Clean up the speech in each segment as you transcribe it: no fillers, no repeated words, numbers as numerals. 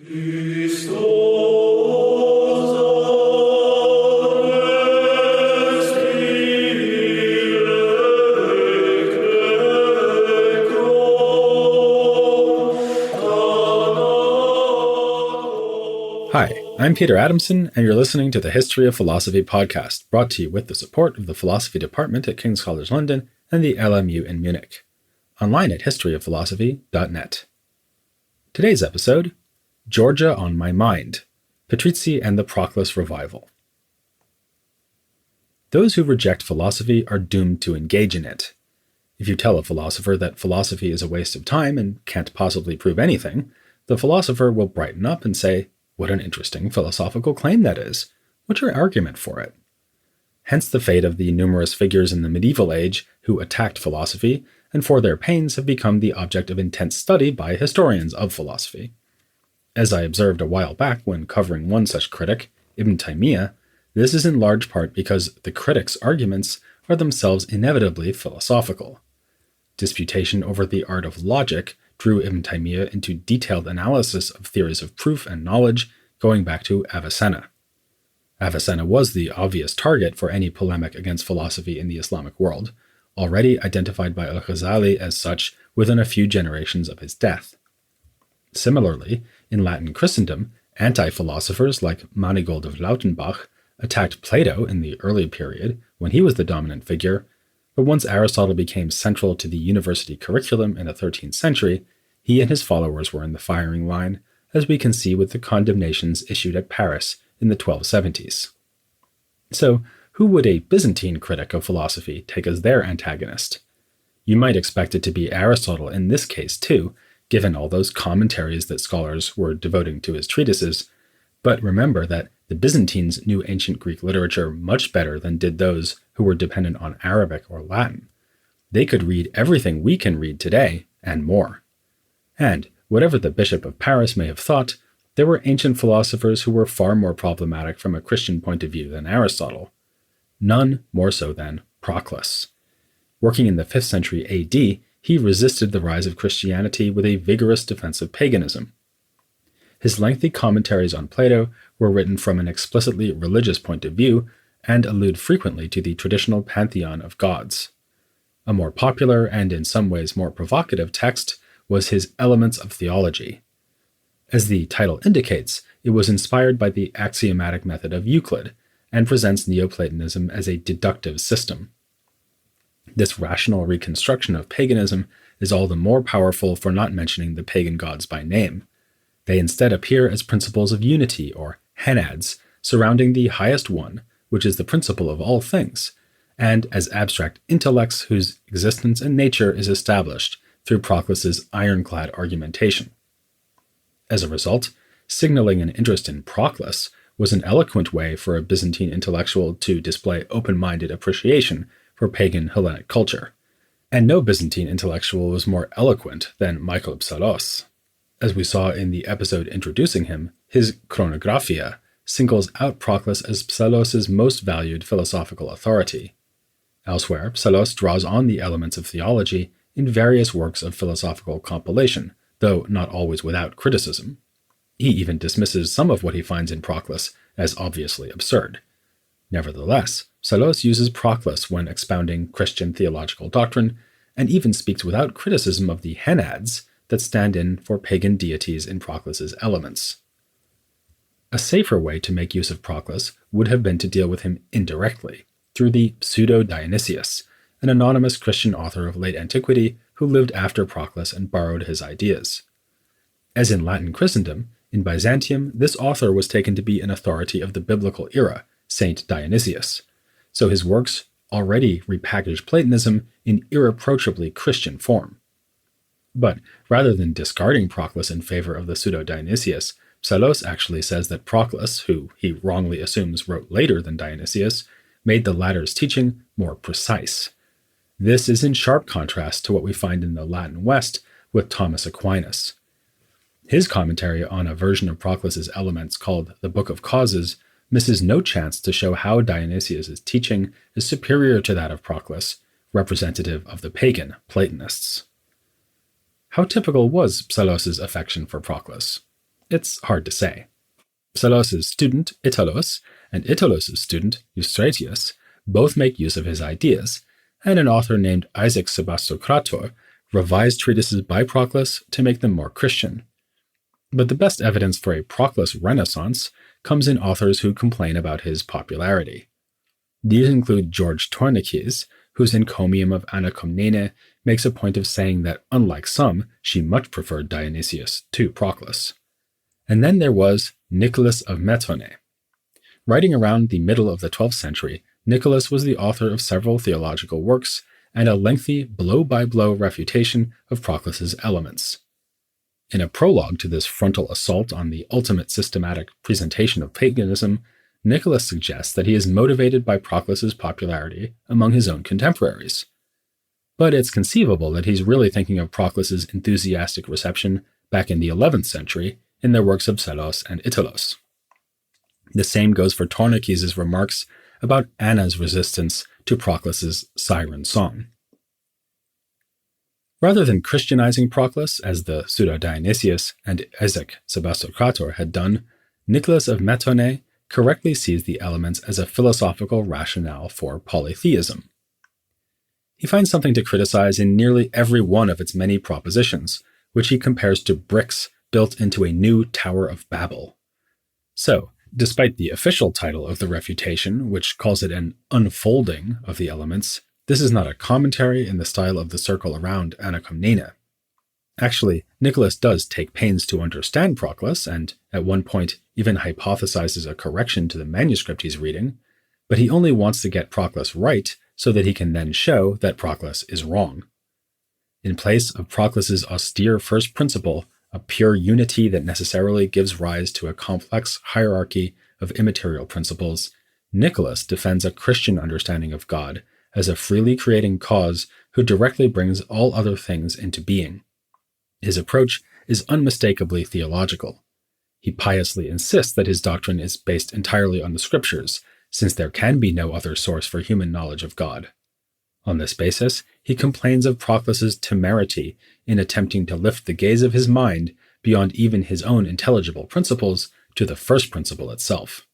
Hi, I'm Peter Adamson, and you're listening to the History of Philosophy podcast, brought to you with the support of the Philosophy Department at King's College London and the LMU in Munich. Online at historyofphilosophy.net. Today's episode, Georgia on My Mind, Petritsi and the Proclus Revival. Those who reject philosophy are doomed to engage in it. If you tell a philosopher that philosophy is a waste of time and can't possibly prove anything, the philosopher will brighten up and say, "What an interesting philosophical claim that is. What's your argument for it?" Hence the fate of the numerous figures in the medieval age who attacked philosophy, and for their pains have become the object of intense study by historians of philosophy. As I observed a while back when covering one such critic, Ibn Taymiyyah, this is in large part because the critic's arguments are themselves inevitably philosophical. Disputation over the art of logic drew Ibn Taymiyyah into detailed analysis of theories of proof and knowledge going back to Avicenna. Avicenna was the obvious target for any polemic against philosophy in the Islamic world, already identified by al-Ghazali as such within a few generations of his death. Similarly, in Latin Christendom, anti-philosophers like Manigold of Lautenbach attacked Plato in the early period when he was the dominant figure, but once Aristotle became central to the university curriculum in the 13th century, he and his followers were in the firing line, as we can see with the condemnations issued at Paris in the 1270s. So, who would a Byzantine critic of philosophy take as their antagonist? You might expect it to be Aristotle in this case too, given all those commentaries that scholars were devoting to his treatises, but remember that the Byzantines knew ancient Greek literature much better than did those who were dependent on Arabic or Latin. They could read everything we can read today, and more. And, whatever the Bishop of Paris may have thought, there were ancient philosophers who were far more problematic from a Christian point of view than Aristotle. None more so than Proclus. Working in the 5th century AD, he resisted the rise of Christianity with a vigorous defense of paganism. His lengthy commentaries on Plato were written from an explicitly religious point of view and allude frequently to the traditional pantheon of gods. A more popular and in some ways more provocative text was his Elements of Theology. As the title indicates, it was inspired by the axiomatic method of Euclid and presents Neoplatonism as a deductive system. This rational reconstruction of paganism is all the more powerful for not mentioning the pagan gods by name. They instead appear as principles of unity, or henads, surrounding the highest one, which is the principle of all things, and as abstract intellects whose existence and nature is established through Proclus's ironclad argumentation. As a result, signaling an interest in Proclus was an eloquent way for a Byzantine intellectual to display open-minded appreciation for pagan Hellenic culture. And no Byzantine intellectual was more eloquent than Michael of Psellos. As we saw in the episode introducing him, his Chronographia singles out Proclus as Psellos's most valued philosophical authority. Elsewhere, Psellos draws on the elements of theology in various works of philosophical compilation, though not always without criticism. He even dismisses some of what he finds in Proclus as obviously absurd. Nevertheless, Psellos uses Proclus when expounding Christian theological doctrine, and even speaks without criticism of the henads that stand in for pagan deities in Proclus's Elements. A safer way to make use of Proclus would have been to deal with him indirectly, through the pseudo-Dionysius, an anonymous Christian author of late antiquity who lived after Proclus and borrowed his ideas. As in Latin Christendom, in Byzantium this author was taken to be an authority of the biblical era, Saint Dionysius, so his works already repackaged Platonism in irreproachably Christian form. But rather than discarding Proclus in favor of the pseudo-Dionysius, Psellos actually says that Proclus, who he wrongly assumes wrote later than Dionysius, made the latter's teaching more precise. This is in sharp contrast to what we find in the Latin West with Thomas Aquinas. His commentary on a version of Proclus's Elements called the Book of Causes misses no chance to show how Dionysius's teaching is superior to that of Proclus, representative of the pagan Platonists. How typical was Psellos's affection for Proclus? It's hard to say. Psellos' student, Italos, and Italos' student, Eustratius, both make use of his ideas, and an author named Isaac Sebastocrator revised treatises by Proclus to make them more Christian. But the best evidence for a Proclus renaissance comes in authors who complain about his popularity. These include George Tourniquet, whose encomium of Anakomnene makes a point of saying that, unlike some, she much preferred Dionysius to Proclus. And then there was Nicholas of Methone. Writing around the middle of the 12th century, Nicholas was the author of several theological works and a lengthy blow-by-blow refutation of Proclus's elements. In a prologue to this frontal assault on the ultimate systematic presentation of paganism, Nicholas suggests that he is motivated by Proclus's popularity among his own contemporaries. But it's conceivable that he's really thinking of Proclus's enthusiastic reception back in the 11th century in their works of Psellos and Italos. The same goes for Tourniquet's remarks about Anna's resistance to Proclus's siren song. Rather than Christianizing Proclus, as the pseudo-Dionysius and Isaac Sebastocrator had done, Nicholas of Methone correctly sees the elements as a philosophical rationale for polytheism. He finds something to criticize in nearly every one of its many propositions, which he compares to bricks built into a new Tower of Babel. So, despite the official title of the refutation, which calls it an unfolding of the elements, this is not a commentary in the style of the circle around Anakomnene. Actually, Nicholas does take pains to understand Proclus, and at one point even hypothesizes a correction to the manuscript he's reading, but he only wants to get Proclus right so that he can then show that Proclus is wrong. In place of Proclus's austere first principle, a pure unity that necessarily gives rise to a complex hierarchy of immaterial principles, Nicholas defends a Christian understanding of God as a freely creating cause who directly brings all other things into being. His approach is unmistakably theological. He piously insists that his doctrine is based entirely on the scriptures, since there can be no other source for human knowledge of God. On this basis, he complains of Proclus's temerity in attempting to lift the gaze of his mind beyond even his own intelligible principles to the first principle itself.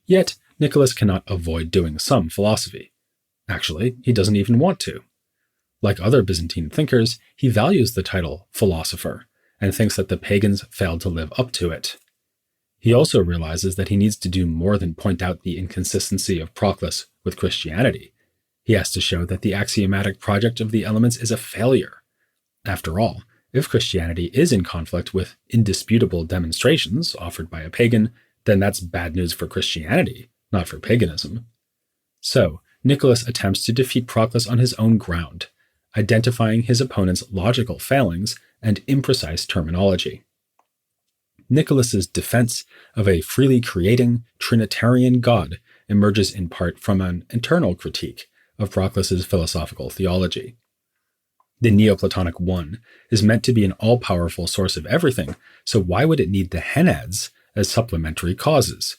Yet, Nicholas cannot avoid doing some philosophy. Actually, he doesn't even want to. Like other Byzantine thinkers, he values the title philosopher and thinks that the pagans failed to live up to it. He also realizes that he needs to do more than point out the inconsistency of Proclus with Christianity. He has to show that the axiomatic project of the elements is a failure. After all, if Christianity is in conflict with indisputable demonstrations offered by a pagan, then that's bad news for Christianity, not for paganism. So, Nicholas attempts to defeat Proclus on his own ground, identifying his opponent's logical failings and imprecise terminology. Nicholas's defense of a freely creating Trinitarian God emerges in part from an internal critique of Proclus's philosophical theology. The Neoplatonic One is meant to be an all-powerful source of everything, so why would it need the henads as supplementary causes?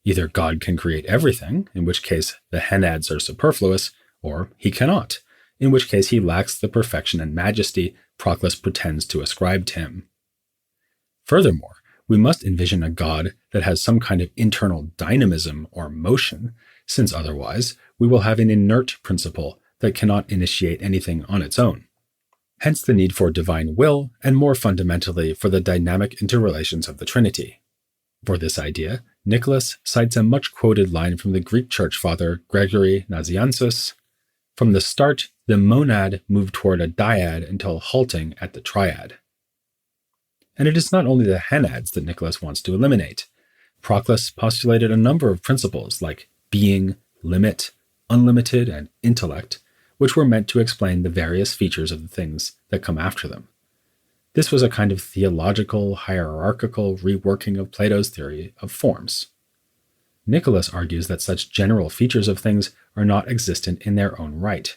Either God can create everything, in which case the henads are superfluous, or he cannot, in which case he lacks the perfection and majesty Proclus pretends to ascribe to him. Furthermore, we must envision a God that has some kind of internal dynamism or motion, since otherwise we will have an inert principle that cannot initiate anything on its own. Hence the need for divine will, and more fundamentally for the dynamic interrelations of the Trinity. For this idea, Nicholas cites a much-quoted line from the Greek church father Gregory Nazianzus: "From the start, the monad moved toward a dyad until halting at the triad." And it is not only the henads that Nicholas wants to eliminate. Proclus postulated a number of principles like being, limit, unlimited, and intellect, which were meant to explain the various features of the things that come after them. This was a kind of theological, hierarchical reworking of Plato's theory of forms. Nicholas argues that such general features of things are not existent in their own right.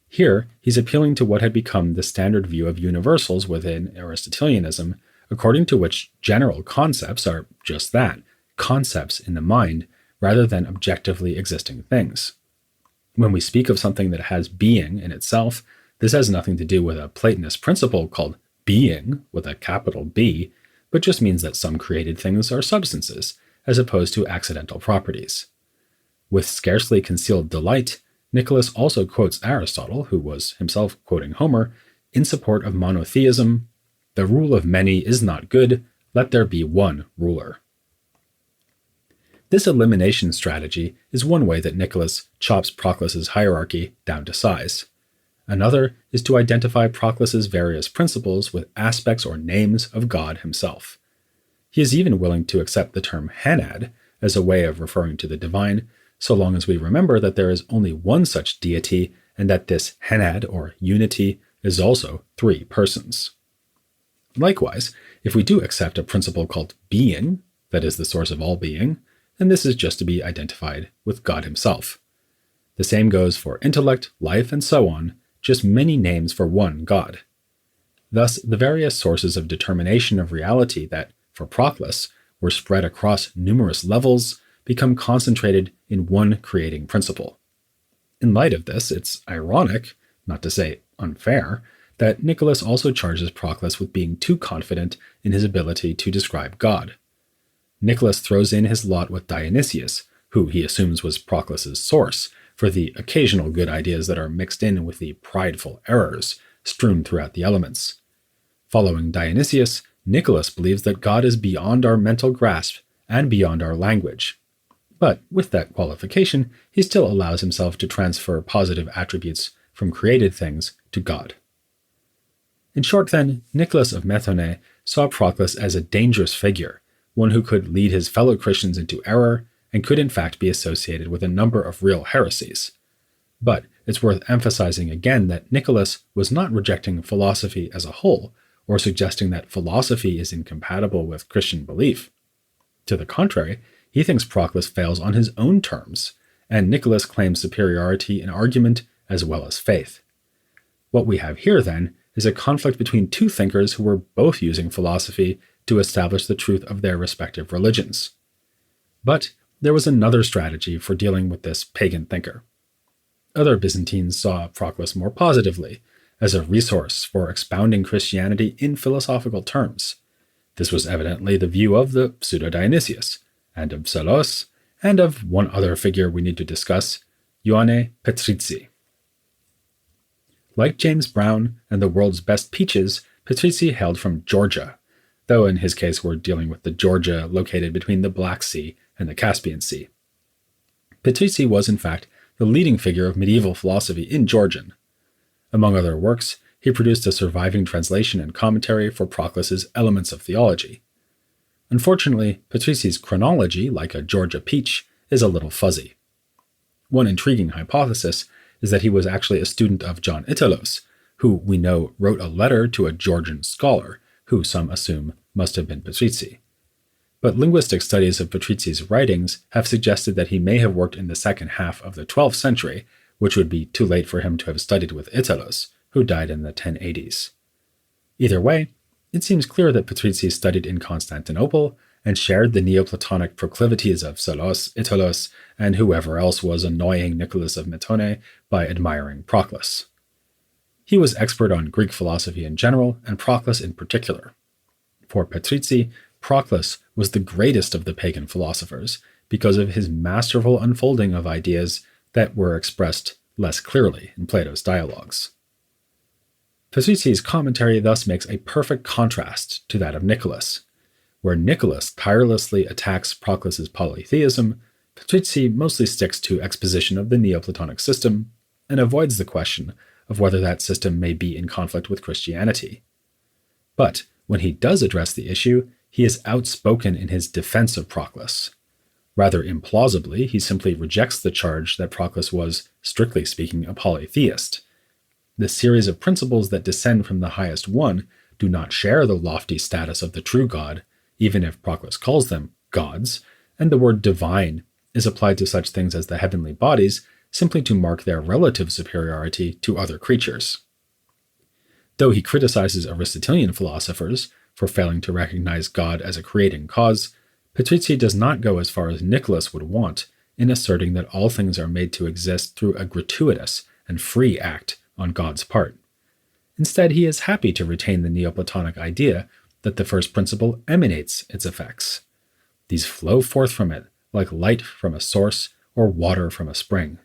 Here, he's appealing to what had become the standard view of universals within Aristotelianism, according to which general concepts are just that, concepts in the mind, rather than objectively existing things. When we speak of something that has being in itself, this has nothing to do with a Platonist principle called being, with a capital B, but just means that some created things are substances, as opposed to accidental properties. With scarcely concealed delight, Nicholas also quotes Aristotle, who was himself quoting Homer, in support of monotheism: "The rule of many is not good, let there be one ruler." This elimination strategy is one way that Nicholas chops Proclus's hierarchy down to size. Another is to identify Proclus's various principles with aspects or names of God himself. He is even willing to accept the term Hanad as a way of referring to the divine, so long as we remember that there is only one such deity and that this Hanad, or unity, is also three persons. Likewise, if we do accept a principle called being, that is the source of all being, then this is just to be identified with God himself. The same goes for intellect, life, and so on, just many names for one God. Thus, the various sources of determination of reality that, for Proclus, were spread across numerous levels become concentrated in one creating principle. In light of this, it's ironic, not to say unfair, that Nicholas also charges Proclus with being too confident in his ability to describe God. Nicholas throws in his lot with Dionysius, who he assumes was Proclus's source, for the occasional good ideas that are mixed in with the prideful errors strewn throughout the elements. Following Dionysius, Nicholas believes that God is beyond our mental grasp and beyond our language. But with that qualification, he still allows himself to transfer positive attributes from created things to God. In short, then, Nicholas of Methone saw Proclus as a dangerous figure, one who could lead his fellow Christians into error and could in fact be associated with a number of real heresies. But it's worth emphasizing again that Nicholas was not rejecting philosophy as a whole, or suggesting that philosophy is incompatible with Christian belief. To the contrary, he thinks Proclus fails on his own terms, and Nicholas claims superiority in argument as well as faith. What we have here, then, is a conflict between two thinkers who were both using philosophy to establish the truth of their respective religions. But there was another strategy for dealing with this pagan thinker. Other Byzantines saw Proclus more positively, as a resource for expounding Christianity in philosophical terms. This was evidently the view of the pseudo-Dionysius, and of Psellos, and of one other figure we need to discuss, Ioane Petritsi. Like James Brown and the world's best peaches, Petritsi hailed from Georgia, though in his case we're dealing with the Georgia located between the Black Sea and the Caspian Sea. Petritsi was, in fact, the leading figure of medieval philosophy in Georgian. Among other works, he produced a surviving translation and commentary for Proclus's Elements of Theology. Unfortunately, Petritsi's chronology, like a Georgia peach, is a little fuzzy. One intriguing hypothesis is that he was actually a student of John Italos, who we know wrote a letter to a Georgian scholar, who some assume must have been Petritsi. But linguistic studies of Petritsi's writings have suggested that he may have worked in the second half of the 12th century, which would be too late for him to have studied with Italos, who died in the 1080s. Either way, it seems clear that Petritsi studied in Constantinople and shared the Neoplatonic proclivities of Psellos, Italos, and whoever else was annoying Nicholas of Methone by admiring Proclus. He was expert on Greek philosophy in general, and Proclus in particular. For Petritsi, Proclus was the greatest of the pagan philosophers because of his masterful unfolding of ideas that were expressed less clearly in Plato's dialogues. Petritsi's commentary thus makes a perfect contrast to that of Nicholas. Where Nicholas tirelessly attacks Proclus's polytheism, Petritsi mostly sticks to exposition of the Neoplatonic system and avoids the question of whether that system may be in conflict with Christianity. But when he does address the issue, he is outspoken in his defense of Proclus. Rather implausibly, he simply rejects the charge that Proclus was, strictly speaking, a polytheist. The series of principles that descend from the highest one do not share the lofty status of the true God, even if Proclus calls them gods, and the word divine is applied to such things as the heavenly bodies simply to mark their relative superiority to other creatures. Though he criticizes Aristotelian philosophers for failing to recognize God as a creating cause, Petritsi does not go as far as Nicholas would want in asserting that all things are made to exist through a gratuitous and free act on God's part. Instead, he is happy to retain the Neoplatonic idea that the first principle emanates its effects. These flow forth from it, like light from a source or water from a spring.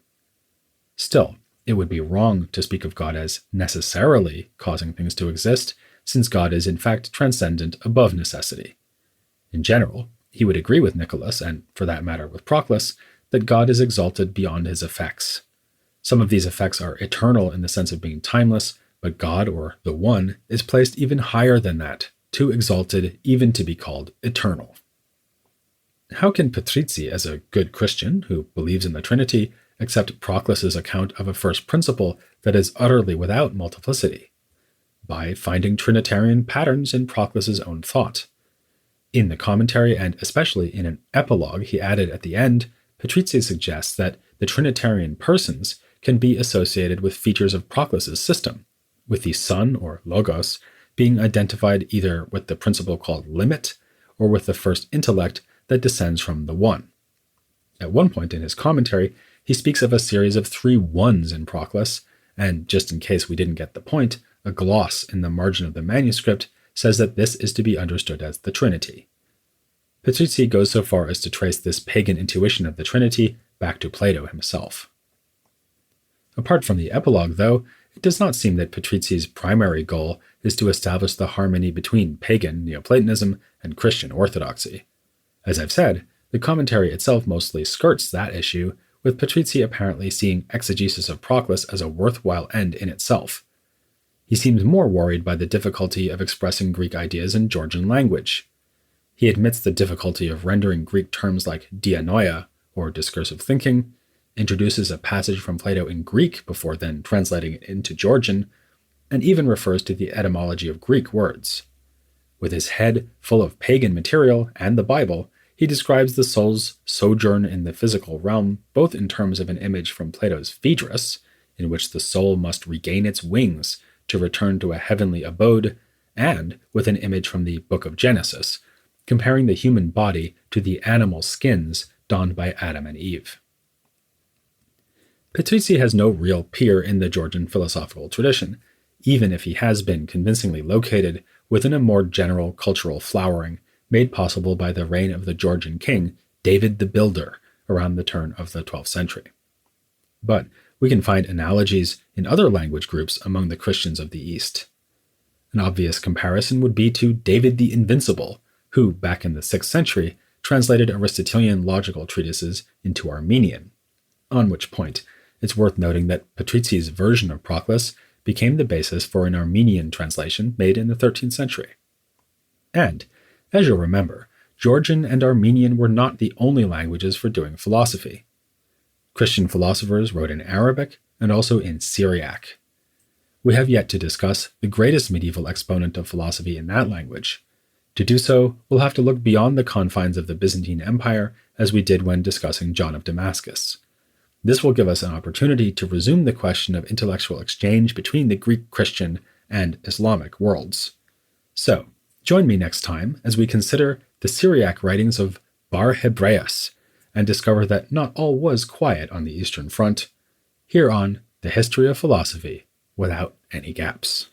Still, it would be wrong to speak of God as necessarily causing things to exist, since God is in fact transcendent above necessity. In general, he would agree with Nicholas, and for that matter with Proclus, that God is exalted beyond his effects. Some of these effects are eternal in the sense of being timeless, but God, or the One, is placed even higher than that, too exalted even to be called eternal. How can Petritsi, as a good Christian who believes in the Trinity, accept Proclus's account of a first principle that is utterly without multiplicity? By finding Trinitarian patterns in Proclus's own thought. In the commentary, and especially in an epilogue he added at the end, Petritsi suggests that the Trinitarian persons can be associated with features of Proclus's system, with the Son, or Logos, being identified either with the principle called limit or with the first intellect that descends from the One. At one point in his commentary, he speaks of a series of 3 ones in Proclus, and just in case we didn't get the point, a gloss in the margin of the manuscript says that this is to be understood as the Trinity. Petritsi goes so far as to trace this pagan intuition of the Trinity back to Plato himself. Apart from the epilogue, though, it does not seem that Petritsi's primary goal is to establish the harmony between pagan Neoplatonism and Christian orthodoxy. As I've said, the commentary itself mostly skirts that issue, with Petritsi apparently seeing exegesis of Proclus as a worthwhile end in itself. He seems more worried by the difficulty of expressing Greek ideas in Georgian language. He admits the difficulty of rendering Greek terms like dianoia, or discursive thinking, introduces a passage from Plato in Greek before then translating it into Georgian, and even refers to the etymology of Greek words. With his head full of pagan material and the Bible, he describes the soul's sojourn in the physical realm both in terms of an image from Plato's Phaedrus, in which the soul must regain its wings to return to a heavenly abode, and with an image from the Book of Genesis, comparing the human body to the animal skins donned by Adam and Eve. Petritsi has no real peer in the Georgian philosophical tradition, even if he has been convincingly located within a more general cultural flowering made possible by the reign of the Georgian king David the Builder around the turn of the 12th century. But we can find analogies in other language groups among the Christians of the East. An obvious comparison would be to David the Invincible, who, back in the 6th century, translated Aristotelian logical treatises into Armenian, on which point it's worth noting that Petritsi's version of Proclus became the basis for an Armenian translation made in the 13th century. And, as you'll remember, Georgian and Armenian were not the only languages for doing philosophy. Christian philosophers wrote in Arabic and also in Syriac. We have yet to discuss the greatest medieval exponent of philosophy in that language. To do so, we'll have to look beyond the confines of the Byzantine Empire, as we did when discussing John of Damascus. This will give us an opportunity to resume the question of intellectual exchange between the Greek Christian and Islamic worlds. So, join me next time as we consider the Syriac writings of Bar Hebraeus and discover that not all was quiet on the Eastern Front, here on The History of Philosophy Without Any Gaps.